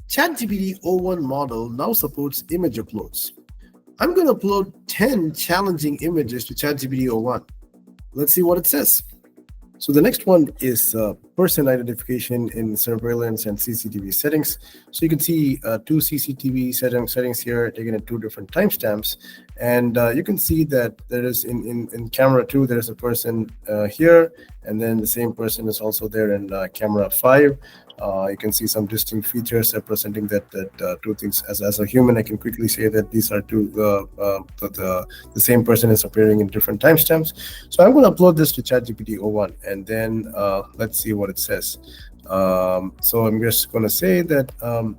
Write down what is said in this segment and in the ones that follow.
ChatGPT o1 model now supports image uploads. I'm going to upload 10 challenging images to ChatGPT o1. Let's see what it says. So the next one is person identification in surveillance and CCTV settings. So you can see two CCTV settings here taken at two different timestamps. And you can see that there is in camera 2, there's a person here, and then the same person is also there in camera 5. You can see some distinct features representing that two things. As a human, I can quickly say that these are two. The same person is appearing in different timestamps. So I'm going to upload this to ChatGPT o1, and then let's see what it says. So I'm just going to say that.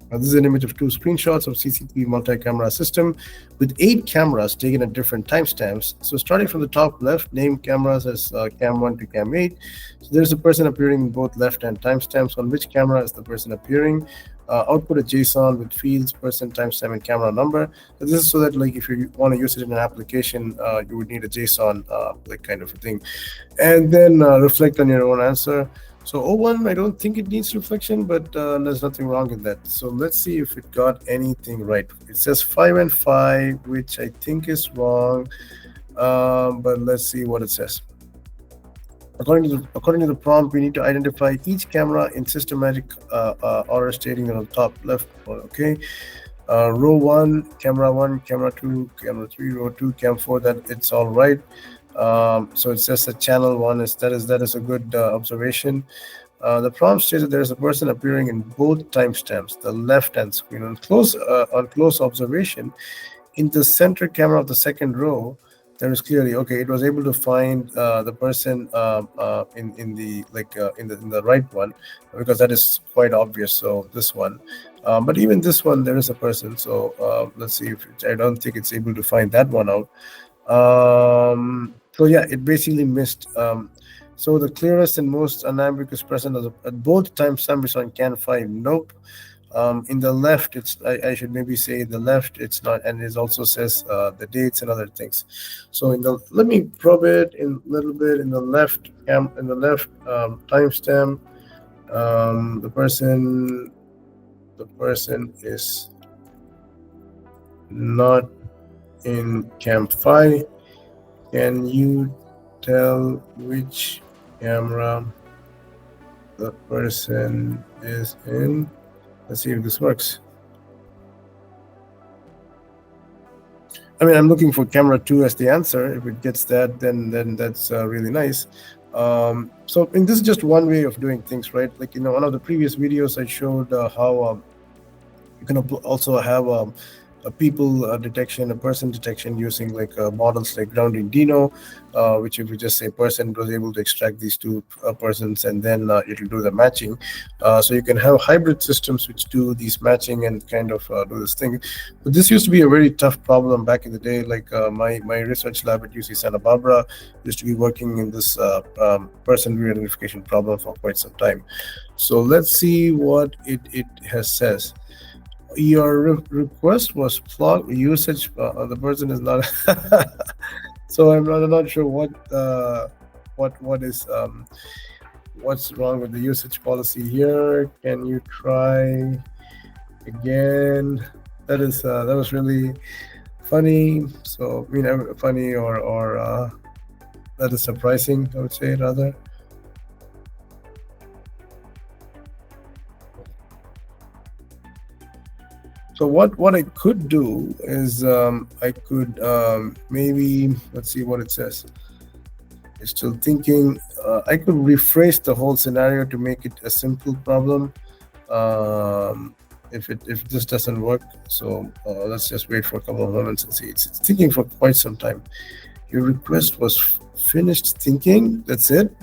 This is an image of two screenshots of CCTV multi-camera system with 8 cameras taken at different timestamps. So starting from the top left, name cameras as cam 1 to cam 8. So there's a person appearing in both left and timestamps. On which camera is the person appearing? Output a JSON with fields, person, timestamp, and camera number. So this is so that, like, if you want to use it in an application, you would need a JSON like kind of a thing, and then reflect on your own answer. So o1, I don't think it needs reflection, but there's nothing wrong with that. So let's see if it got anything right. It says 5 and 5, which I think is wrong, but let's see what it says. According to the prompt, we need to identify each camera in systematic order, stating on the top left. Okay, row 1, camera 2, camera 3, row 2, cam 4. That it's all right. So it says that channel 1 is that is a good observation. The prompt states that there is a person appearing in both timestamps, the left and screen. On close observation, in the center camera of the second row, there is clearly, okay, it was able to find the person in the right one, because that is quite obvious. So this one, but even this one, there is a person. So let's see if I don't think it's able to find that one out. So yeah, it basically missed. So the clearest and most unambiguous present at both timestamps is on CAN 5. Nope. In the left, it's I should maybe say the left, it's not, and it also says the dates and other things. So let me probe it in a little bit. In the left timestamp, the person is not in CAM 5. Can you tell which camera the person is in? Let's see if this works. I mean, I'm looking for camera 2 as the answer. If it gets that, then that's really nice. So this is just one way of doing things, right? Like, one of the previous videos I showed how you can also have a people detection, a person detection using like models like Grounding Dino, which if you just say person, was able to extract these two persons, and then it'll do the matching. So you can have hybrid systems which do these matching and kind of do this thing. But this used to be a very tough problem back in the day. Like my research lab at UC Santa Barbara used to be working in this person re-identification problem for quite some time. So let's see what it has says. Your request was plugged. Usage the person is not. So I'm not sure what is what's wrong with the usage policy here. Can you try again? That was really funny. So funny or that is surprising, I would say, rather. So what I could do is I could maybe, let's see what it says. It's still thinking. I could rephrase the whole scenario to make it a simple problem. If this doesn't work, so let's just wait for a couple of moments and see. It's thinking for quite some time. Your request was finished thinking. That's it.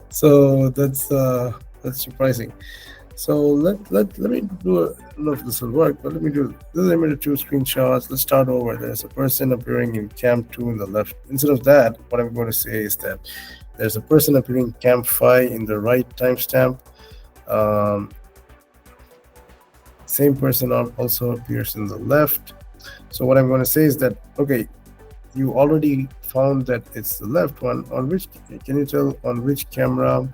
So that's surprising. So let me do. I don't know if this will work, but let me do. This is a minute 2 screenshots. Let's start over. There's a person appearing in cam 2 in the left. Instead of that, what I'm going to say is that there's a person appearing in cam 5 in the right timestamp. Same person also appears in the left. So what I'm going to say is that, okay, you already found that it's the left one. On which, can you tell on which camera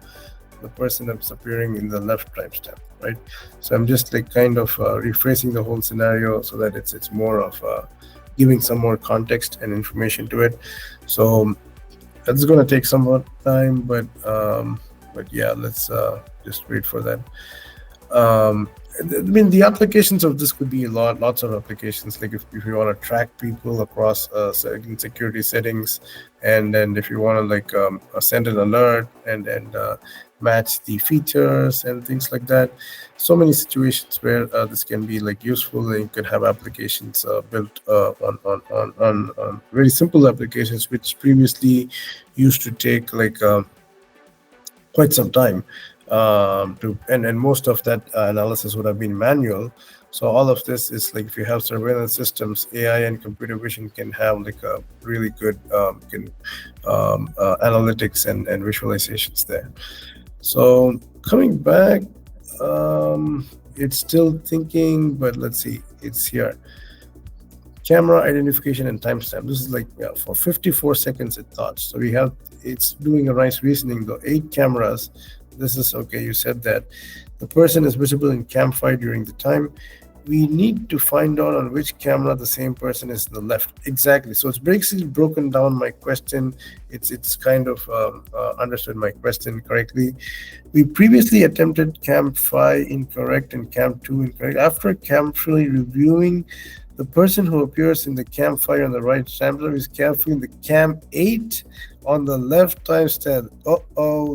the person that's appearing in the left timestamp, right? So I'm just like kind of rephrasing the whole scenario so that it's more of giving some more context and information to it. So that's going to take some more time, but yeah, let's just wait for that. I mean, the applications of this could be lots of applications. Like if you want to track people across certain security settings, and then if you want to like send an alert and match the features and things like that. So many situations where this can be like useful, and you can have applications built on very simple applications, which previously used to take like quite some time and most of that analysis would have been manual. So all of this is like, if you have surveillance systems, AI and computer vision can have like a really good analytics and visualizations there. So coming back, it's still thinking, but let's see, it's here. Camera identification and timestamp. This is like for 54 seconds it thought. So we have, it's doing a nice reasoning though. 8 cameras. This is okay. You said that the person is visible in cam 5 during the time. We need to find out on which camera the same person is in the left. Exactly. So it's basically broken down my question. It's kind of understood my question correctly. We previously attempted cam 5 incorrect and cam 2 incorrect. After carefully reviewing, the person who appears in the cam 5 on the right sampler is carefully in the cam 8 on the left timestamp.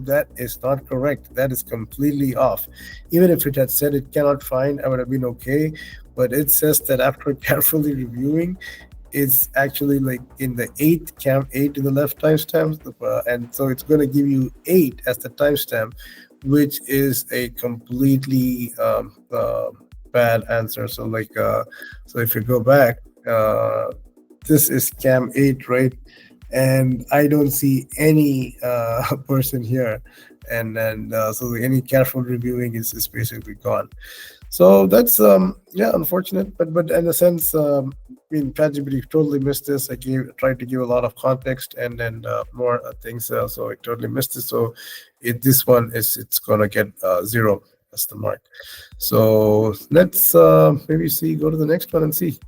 That is not correct. That is completely off. Even if it had said it cannot find, I would have been okay. But it says that after carefully reviewing, it's actually like in the 8th cam 8 in the left timestamp, and so it's going to give you 8 as the timestamp, which is a completely bad answer. So like so if you go back, this is cam 8, right? And I don't see any person here, and so any careful reviewing is basically gone. So that's unfortunate, but in a sense, I mean, ChatGPT totally missed this. I tried to give a lot of context and more things, so I totally missed it. So this one it's gonna get 0 as the mark. So let's maybe go to the next one and see.